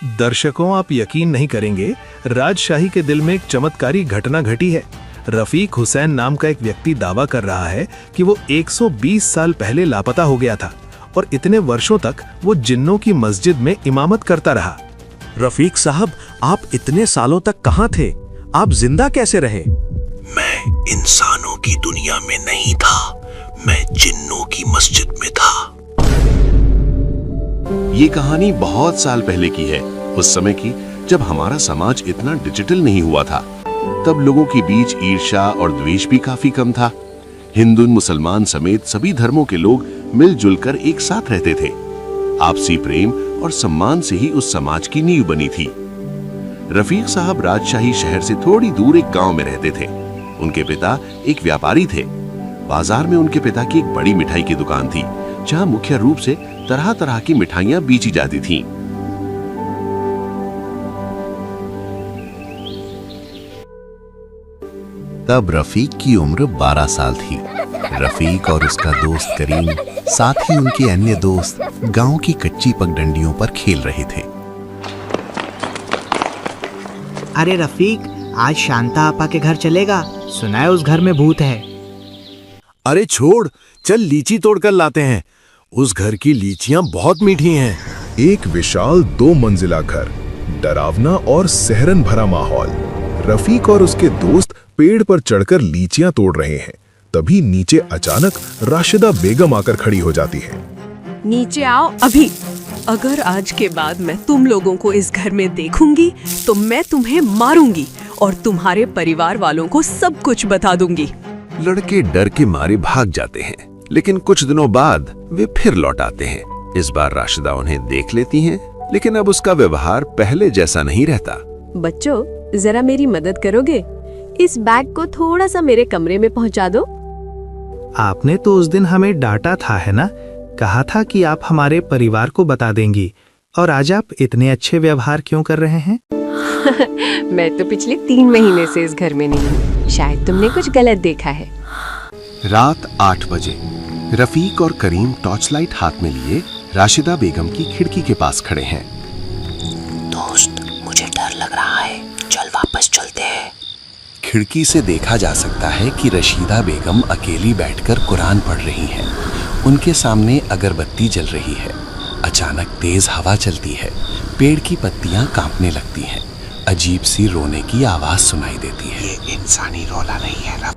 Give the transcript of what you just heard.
दर्शकों, आप यकीन नहीं करेंगे, राजशाही के दिल में एक चमत्कारी घटना घटी है। रफीक हुसैन नाम का एक व्यक्ति दावा कर रहा है कि वो 120 साल पहले लापता हो गया था और इतने वर्षों तक वो जिन्नों की मस्जिद में इमामत करता रहा। रफीक साहब, आप इतने सालों तक कहाँ थे? आप जिंदा कैसे रहे? मैं इंसानों की दुनिया में नहीं था, मैं जिन्नों की मस्जिद में था। ये कहानी बहुत साल पहले की है, उस समय की जब हमारा समाज इतना डिजिटल नहीं हुआ था। तब लोगों के बीच ईर्ष्या और द्वेष भी काफी कम था। हिंदू मुसलमान समेत सभी धर्मों के लोग मिलजुल कर एक साथ रहते थे। आपसी प्रेम और सम्मान से ही उस समाज की नींव बनी थी। रफीक साहब राजशाही शहर से थोड़ी दूर एक गांव में रहते थे। उनके पिता एक व्यापारी थे। बाजार में उनके पिता की एक बड़ी मिठाई की दुकान थी, जहां मुख्य रूप से तरह तरह की मिठाइयां बेची जाती थीं। तब रफीक की उम्र 12 साल थी। रफीक और उसका दोस्त करीम, साथ ही उनके अन्य दोस्त गांव की कच्ची पगडंडियों पर खेल रहे थे। अरे रफीक, आज शांता आपा के घर चलेगा? सुना है उस घर में भूत है। अरे छोड़, चल लीची तोड़कर लाते हैं। उस घर की लीचियां बहुत मीठी हैं। एक विशाल 2 मंजिला घर, डरावना और सहरन भरा माहौल। रफीक और उसके दोस्त पेड़ पर चढ़कर लीचियां तोड़ रहे हैं। तभी नीचे अचानक राशिदा बेगम आकर खड़ी हो जाती है। नीचे आओ अभी। अगर आज के बाद मैं तुम लोगों को इस घर में देखूंगी तो मैं तुम्हें मारूंगी और तुम्हारे परिवार वालों को सब कुछ बता दूंगी। लड़के डर के मारे भाग जाते हैं, लेकिन कुछ दिनों बाद वे फिर लौट आते हैं। इस बार राशिदा उन्हें देख लेती हैं, लेकिन अब उसका व्यवहार पहले जैसा नहीं रहता। बच्चों, जरा मेरी मदद करोगे? इस बैग को थोड़ा सा मेरे कमरे में पहुंचा दो। आपने तो उस दिन हमें डांटा था, है ना? कहा था कि आप हमारे परिवार को बता देंगी, और आज आप इतने अच्छे व्यवहार क्यों कर रहे हैं? मैं तो पिछले 3 महीने से इस घर में नहीं हूँ। शायद तुमने कुछ गलत देखा है। रात 8 बजे रफीक और करीम टॉर्च लाइट हाथ में लिए राशिदा बेगम की खिड़की के पास खड़े हैं। दोस्त, मुझे डर लग रहा है, चल वापस चलते हैं। खिड़की से देखा जा सकता है कि रशीदा बेगम अकेली बैठकर कुरान पढ़ रही हैं। उनके सामने अगरबत्ती जल रही है। अचानक तेज हवा चलती है, पेड़ की पत्तियां कांपने लगती हैं। अजीब सी रोने की आवाज सुनाई देती है। ये इंसानी रोना नहीं है रब,